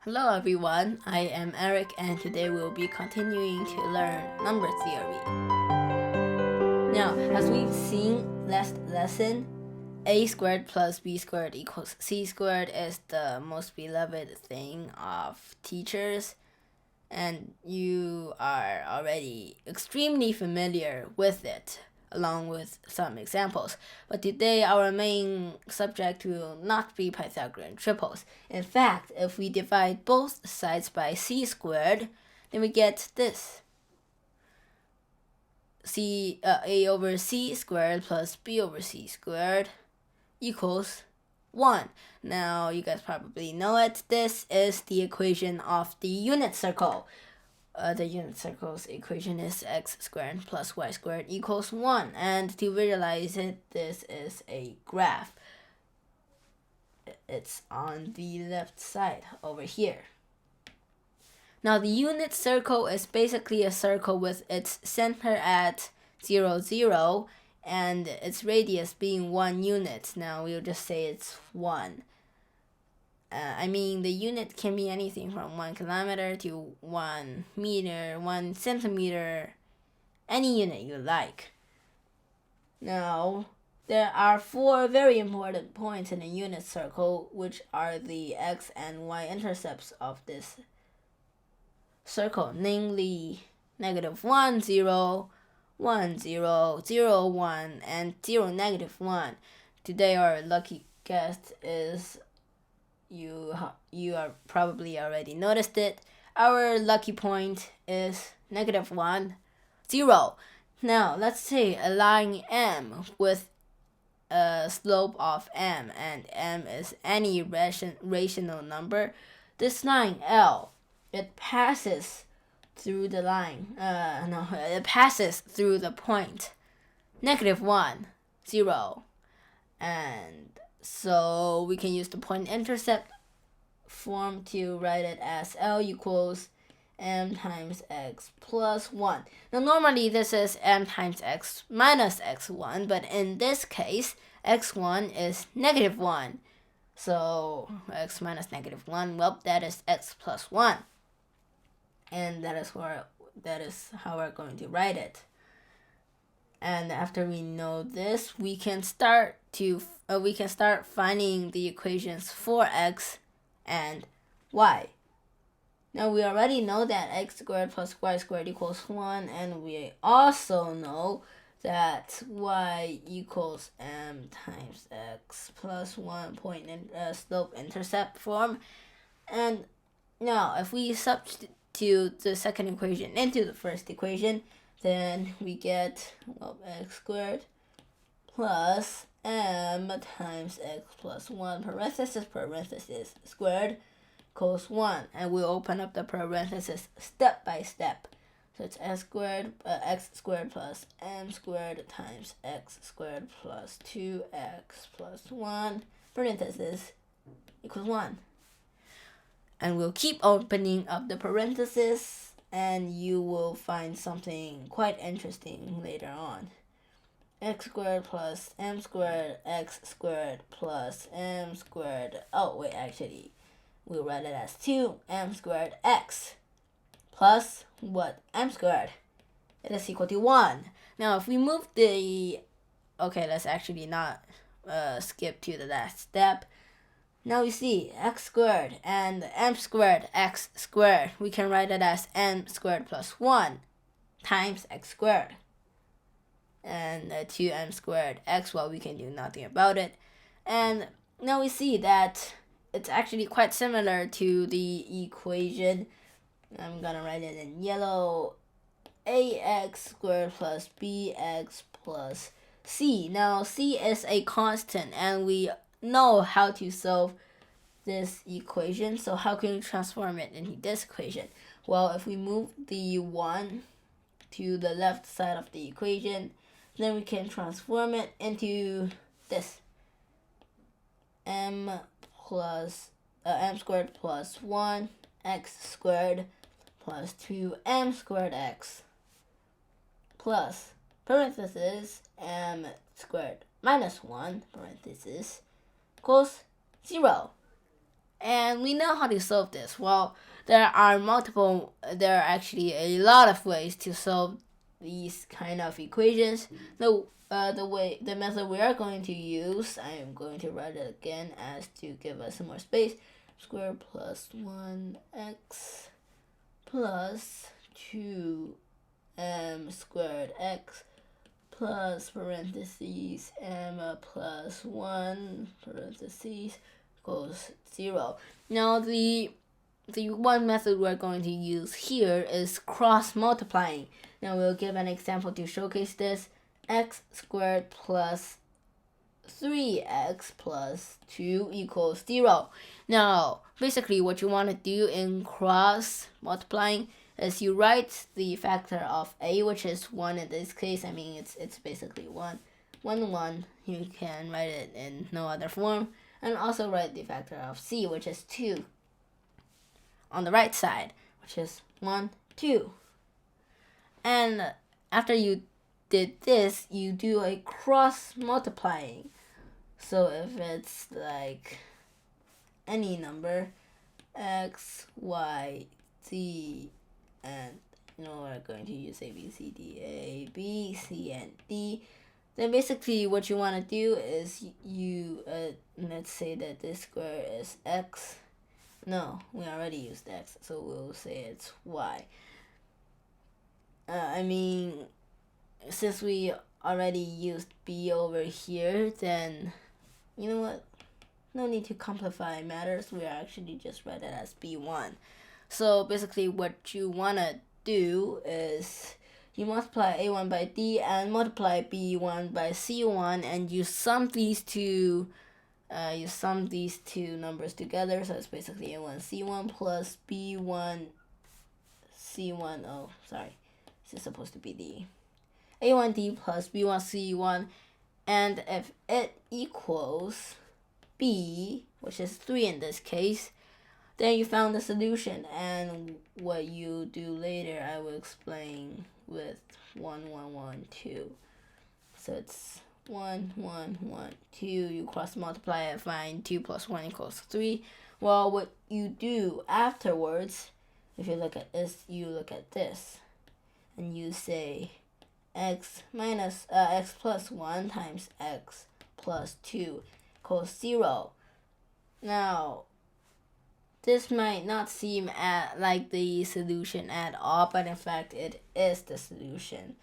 Hello everyone, I am Eric and today we'll be continuing to learn number theory. Now, as we've seen last lesson, a squared plus b squared equals c squared is the most beloved thing of teachers, and you are already extremely familiar with it, along with some examples. But today our main subject will not be Pythagorean triples. In fact, if we divide both sides by c squared, then we get this. A over c squared plus b over c squared equals 1. Now, you guys probably know it. This is the equation of the unit circle. The unit circle's equation is x squared plus y squared equals 1. And to visualize it, this is a graph. It's on the left side over here. Now, the unit circle is basically a circle with its center at 0, 0, and its radius being 1 unit. Now, we'll just say it's 1. The unit can be anything from 1 kilometer to 1 meter, 1 centimeter, any unit you like. Now, there are 4 very important points in a unit circle, which are the x and y intercepts of this circle, namely -1, 0, 1, 0, 0, 1, and 0, -1. Today our lucky guest is, you are probably already noticed it. Our lucky point is -1, 0. Now let's say a line M with a slope of m, and m is any rational number. This line L, it passes through the line. It passes through the point -1, 0, and so we can use the point intercept form to write it as L equals m times x plus 1. Now normally this is m times x minus x1, but in this case x1 is -1. So x minus -1, well, that is x plus 1. And that is how we're going to write it. And after we know this, we can start finding the equations for x and y. Now we already know that x squared plus y squared equals 1, and we also know that y equals m times x plus 1 point in slope intercept form. And now if we substitute the second equation into the first equation, then we get, well, x squared plus m times x plus 1 parenthesis squared equals 1. And we'll open up the parenthesis step by step. So it's x squared plus m squared times x squared plus 2x plus 1 parenthesis equals 1. And we'll keep opening up the parenthesis, and you will find something quite interesting later on. X squared plus m squared x squared plus m squared. Oh wait, actually, we'll write it as 2m squared x plus what? M squared. It is equal to 1. Now if we move let's actually not skip to the last step. Now we see x squared and m squared x squared. We can write it as m squared plus 1 times x squared. And 2m squared x, well, we can do nothing about it. And now we see that it's actually quite similar to the equation. I'm gonna write it in yellow. Ax squared plus bx plus c. Now c is a constant, and we know how to solve this equation. So how can we transform it into this equation? Well, if we move the 1 to the left side of the equation, then we can transform it into this. M squared plus 1 x squared plus 2m squared x plus parenthesis m squared minus 1 parenthesis equals 0. And we know how to solve this. Well, there are actually a lot of ways to solve these kind of equations. The method we are going to use, I am going to write it again as to give us some more space. Square plus 1x plus 2m squared x plus parentheses m plus 1 parentheses equals 0. Now the one method we're going to use here is cross multiplying. Now we'll give an example to showcase this. X squared plus 3x plus 2 equals 0. Now basically what you want to do in cross multiplying is you write the factor of a, which is 1 in this case. I mean it's basically 1. 1. You can write it in no other form. And also write the factor of c, which is 2 on the right side, which is 1, 2. And after you did this, you do a cross multiplying. So if it's like any number, x, y, z, and we're going to use a, b, c, d, a, b, c, and d. Then basically what you want to do is you, let's say that this square is x. No, we already used x, so we'll say it's y. I mean, since we already used b over here, then, you know what? No need to simplify matters. We actually just write it as b1. So basically what you want to do is you multiply a1 by d and multiply b1 by c1, and you sum these two numbers together. So it's basically a1 c1 plus b1 c1. Oh, sorry, this is supposed to be d. a1d plus b1 c1, and if it equals b, which is 3 in this case, then you found the solution. And what you do later I will explain with 1, 1, 1, 2. So it's 1, 1, 1, 2. You cross multiply and find 2 plus 1 equals 3. Well, what you do afterwards, if you look at this, you look at this, and you say x plus 1 times x plus 2 equals 0. Now, this might not seem like the solution at all, but in fact it is the solution,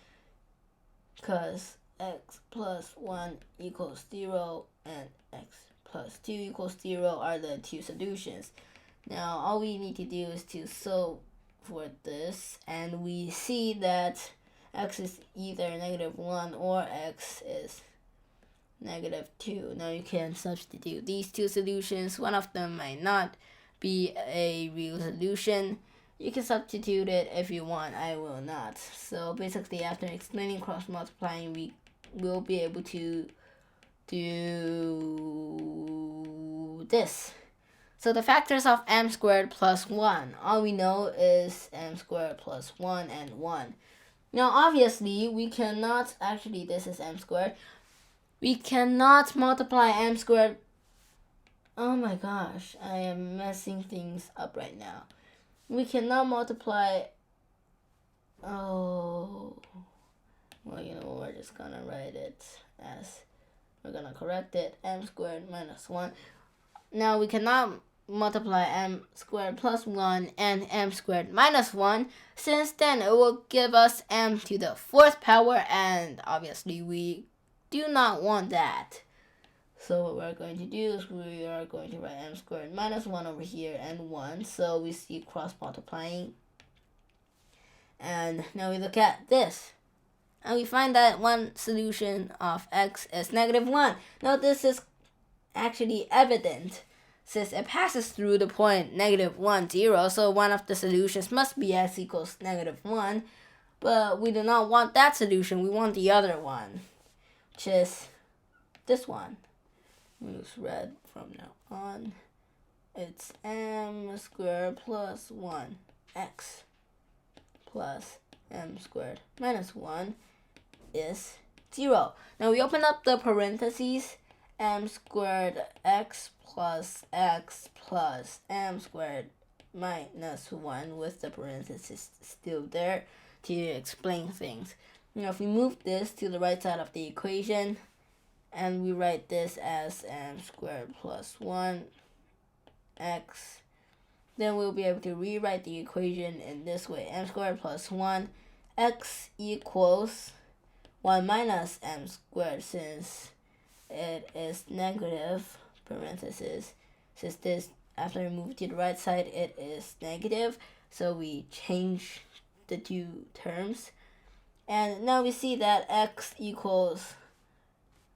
because x plus 1 equals 0 and x plus 2 equals 0 are the two solutions. Now all we need to do is to solve for this, and we see that x is either -1 or x is -2. Now you can substitute these two solutions. One of them might not be a real solution. You can substitute it if you want. I will not. So basically, after explaining cross multiplying, we will be able to do this. So the factors of m squared plus 1. All we know is m squared plus 1 and 1. Now obviously we cannot, actually this is m squared. We cannot multiply m squared. Oh my gosh, I am messing things up right now. We cannot multiply. Oh, well, we're just gonna write it as, we're gonna correct it, m squared minus 1. Now we cannot multiply m squared plus 1 and m squared minus 1, since then it will give us m to the 4th power, and obviously we do not want that. So what we're going to do is we are going to write m squared minus 1 over here and 1. So we see cross multiplying. And now we look at this. And we find that one solution of x is -1. Now this is actually evident since it passes through the point -1, 0. So one of the solutions must be x equals -1. But we do not want that solution. We want the other one, which is this one. We use red from now on. It's m squared plus 1 x plus m squared minus 1 is 0. Now we open up the parentheses. M squared x plus x plus m squared minus 1 with the parentheses still there to explain things. Now if we move this to the right side of the equation and we write this as m squared plus 1 x, then we'll be able to rewrite the equation in this way. M squared plus 1 x equals 1 minus m squared, since it is negative, parentheses, since this, after we move to the right side, it is negative, so we change the two terms. And now we see that x equals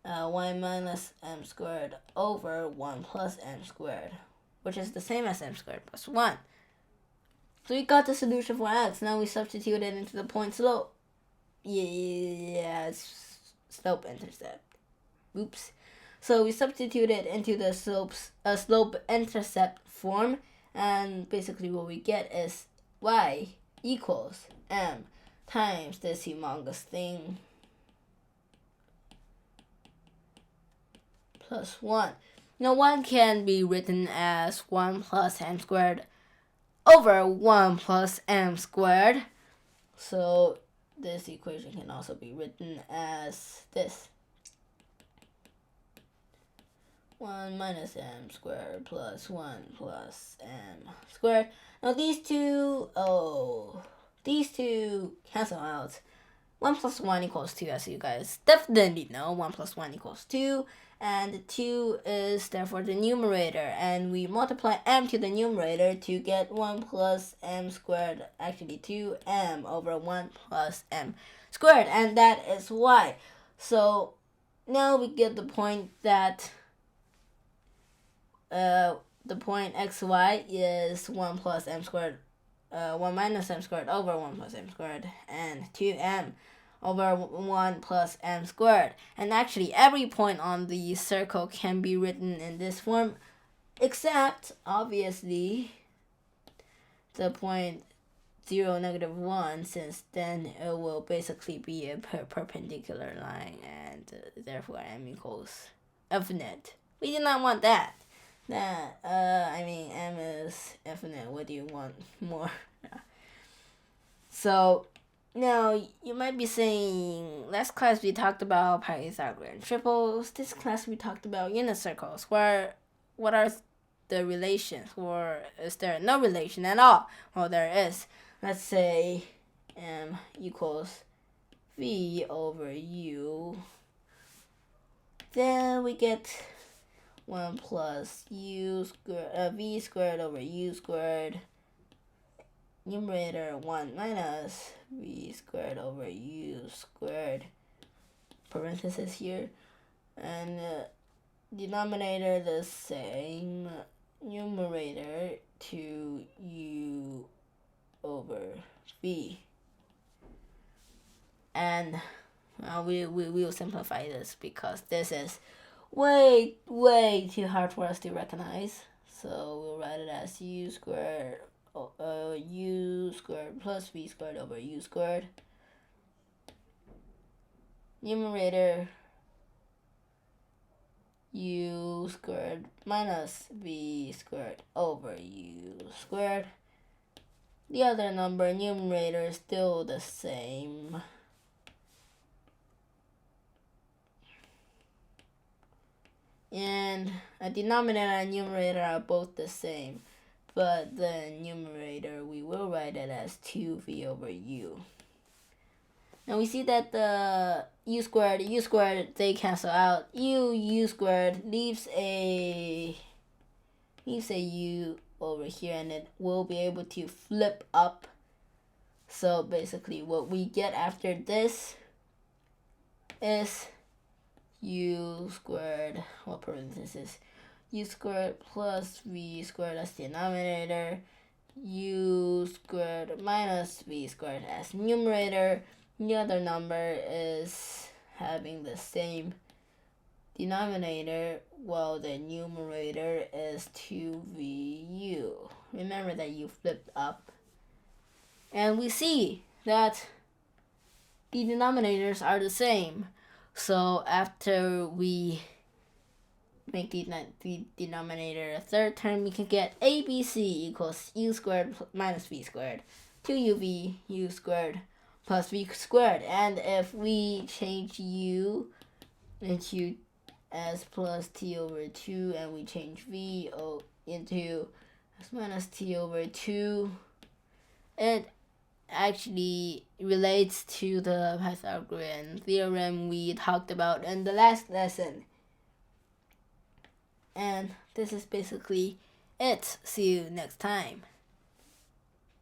1 minus m squared over 1 plus m squared, which is the same as m squared plus 1. So we got the solution for x. Now we substitute it into the point slope. Yeah, it's slope intercept. Oops. So we substitute it into the slope intercept form, and basically what we get is y equals m times this humongous thing plus 1. Now 1 can be written as 1 plus m squared over 1 plus m squared. So this equation can also be written as this. 1 minus m squared plus 1 plus m squared. Now these two cancel out. 1 plus 1 equals 2, as you guys definitely know. 1 plus 1 equals 2, and 2 is therefore the numerator, and we multiply m to the numerator to get 1 plus m squared, actually 2m over 1 plus m squared, and that is y. So now we get the point that the point xy is 1 plus m squared, 1 minus m squared over 1 plus m squared, and 2m over 1 plus m squared. And actually every point on the circle can be written in this form, except obviously the point 0, negative 1, since then it will basically be a perpendicular line, and therefore m equals infinite. We do not want that. M is infinite. What do you want more? So now you might be saying, last class we talked about Pythagorean triples. This class we talked about unit circles. What are the relations, or is there no relation at all? Well, there is. Let's say m equals v over u. Then we get 1 plus v squared over u squared. Numerator 1 minus v squared over u squared. Parenthesis here. And denominator the same. Numerator 2u over v. And we will simplify this because this is way too hard for us to recognize. So we'll write it as u squared plus v squared over u squared. Numerator u squared minus v squared over u squared. The other number, numerator, is still the same. And a denominator and numerator are both the same, but the numerator, we will write it as 2v over u. Now we see that the u squared, they cancel out. U squared leaves a u over here, and it will be able to flip up. So basically what we get after this is u squared, what parenthesis, u squared plus v squared as denominator, u squared minus v squared as numerator. The other number is having the same denominator, while the numerator is 2vu. Remember that you flipped up. And we see that the denominators are the same. So after we make the denominator a third term, we can get ABC equals u squared minus v squared, 2uv u squared plus v squared. And if we change u into s plus t over 2, and we change v into s minus t over 2, it actually relates to the Pythagorean theorem we talked about in the last lesson. And this is basically it. See you next time.